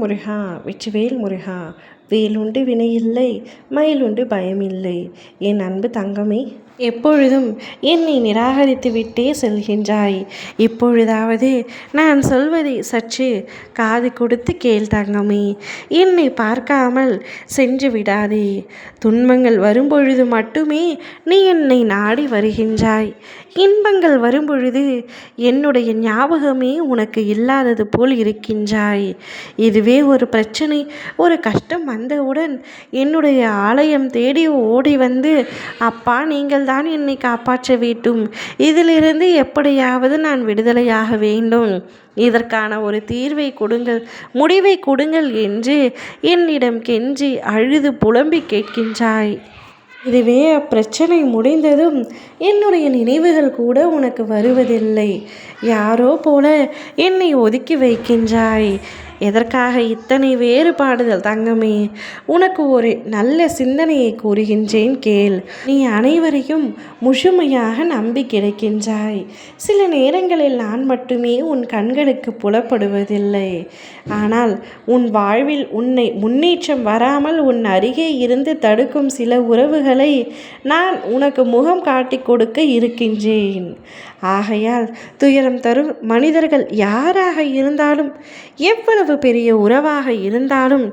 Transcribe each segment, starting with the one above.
முருகா வெற்றிவேல் முருகா. வேலுண்டு வினையில்லை, மயிலுண்டு பயமில்லை. என் அன்பு தங்கமே, எப்பொழுதும் என்னை நிராகரித்து விட்டே செல்கின்றாய். இப்பொழுதாவது நான் சொல்வதை சற்று காது கொடுத்து கேள் தங்கமே. என்னை பார்க்காமல் சென்று விடாதே. துன்பங்கள் வரும்பொழுது மட்டுமே நீ என்னை நாடி வருகின்றாய். இன்பங்கள் வரும்பொழுது என்னுடைய ஞாபகமே உனக்கு இல்லாதது போல் இருக்கின்றாய். இதுவே ஒரு பிரச்சனை, ஒரு கஷ்டம் வந்தவுடன் என்னுடைய ஆலயம் தேடி ஓடி வந்து, அப்பா நீங்கள் தான் என்னை காப்பாற்ற வேண்டும், இதிலிருந்து எப்படியாவது நான் விடுதலையாக வேண்டும், இதற்கான ஒரு தீர்வை கொடுங்கள், முடிவை கொடுங்கள் என்று என்னிடம் கெஞ்சி அழுது புலம்பி கேட்கின்றாய். இதுவே அப்பிரச்சனை முடிந்ததும் என்னுடைய நினைவுகள் கூட உனக்கு வருவதில்லை. யாரோ போல என்னை ஒதுக்கி வைக்கின்றாய். எதற்காக இத்தனை வேறுபாடுகள் தங்கமே? உனக்கு ஒரு நல்ல சிந்தனையை கூறுகின்றேன் கேள். நீ அனைவரையும் முழுமையாக நம்பி கிடைக்கின்றாய். சில நேரங்களில் நான் மட்டுமே உன் கண்களுக்கு புலப்படுவதில்லை. ஆனால் உன் வாழ்வில் உன்னை முன்னேற்றம் வராமல் உன் அருகே இருந்து தடுக்கும் சில உறவுகளை நான் உனக்கு முகம் காட்டி கொடுக்க இருக்கின்றேன். ஆகையால் துயரம் தரும் மனிதர்கள் யாராக இருந்தாலும், எவ்வளவு பெரிய உறவாக இருந்தாலும்,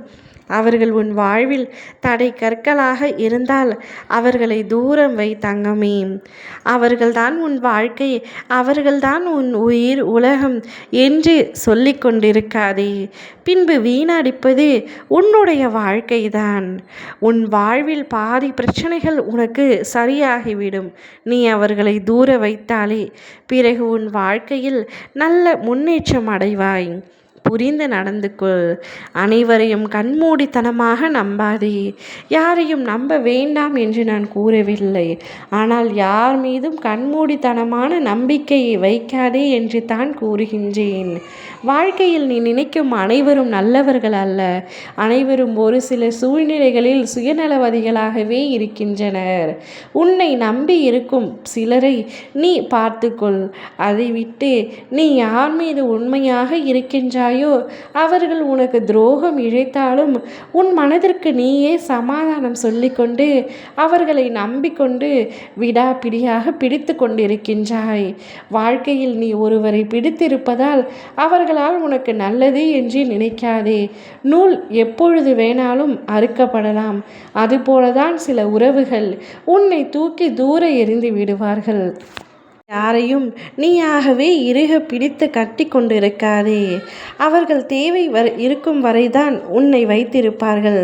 அவர்கள் உன் வாழ்வில் தடை கற்களாக இருந்தால் அவர்களை தூரம் வை தங்கமே. அவர்கள்தான் உன் வாழ்க்கை, அவர்கள்தான் உன் உயிர் உலகம் என்று சொல்லி கொண்டிருக்காதே. பின்பு வீணடிப்பது உன்னுடைய வாழ்க்கைதான். உன் வாழ்வில் பாதி பிரச்சனைகள் உனக்கு சரியாகிவிடும். நீ அவர்களை தூர வைத்தாலே பிறகு உன் வாழ்க்கையில் நல்ல முன்னேற்றம் அடைவாய். புரிந்து நடந்து கொள். அனைவரையும் கண்மூடித்தனமாக நம்பாதே. யாரையும் நம்ப வேண்டாம் என்று நான் கூறவில்லை. ஆனால் யார் மீதும் கண்மூடித்தனமான நம்பிக்கையை வைக்காதே என்று தான் கூறுகின்றேன். வாழ்க்கையில் நீ நினைக்கும் அனைவரும் நல்லவர்கள் அல்ல. அனைவரும் ஒரு சில சூழ்நிலைகளில் சுயநலவாதிகளாகவே இருக்கின்றனர். உன்னை நம்பி இருக்கும் சிலரை நீ பார்த்துக்கொள். அதை விட்டு நீ யார் மீது உண்மையாக இருக்கின்றாய் அவர்கள் உனக்கு துரோகம் இழைத்தாலும் உன் மனதிற்கு நீயே சமாதானம் சொல்லிக்கொண்டு அவர்களை நம்பிக்கொண்டு விடாப்பிடியாக பிடித்து கொண்டிருக்கின்றாய். வாழ்க்கையில் நீ ஒருவரை பிடித்திருப்பதால் அவர்களால் உனக்கு நல்லது என்று நினைக்காதே. நூல் எப்பொழுது வேணாலும் அறுக்கப்படலாம். அதுபோலதான் சில உறவுகள் உன்னை தூக்கி தூர எறிந்து விடுவார்கள். யாரையும் நீயாகவே இறுக பிடித்து கட்டி கொண்டிருக்காதே. அவர்கள் தேவை இருக்கும் வரைதான் உன்னை வைத்திருப்பார்கள்.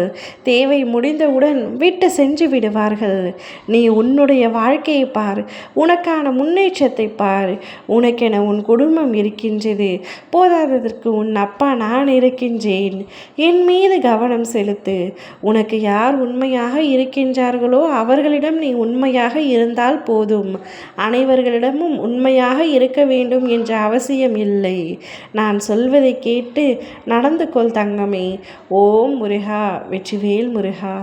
தேவை முடிந்தவுடன் விட்டு சென்று விடுவார்கள். நீ உன்னுடைய வாழ்க்கையை பார், உனக்கான முன்னேற்றத்தை பார். உனக்கென உன் குடும்பம் இருக்கின்றது. போதாததற்கு உன் அப்பா நான் இருக்கின்றேன். என் மீது கவனம் செலுத்து. உனக்கு யார் உண்மையாக இருக்கின்றார்களோ அவர்களிடம் நீ உண்மையாக இருந்தால் போதும். அனைவர்களிடம் உண்மையாக இருக்க வேண்டும் என்ற அவசியம் இல்லை. நான் சொல்வதை கேட்டு நடந்து கொள் தங்கமே. ஓம் முருகா வெற்றிவேல் முருகா.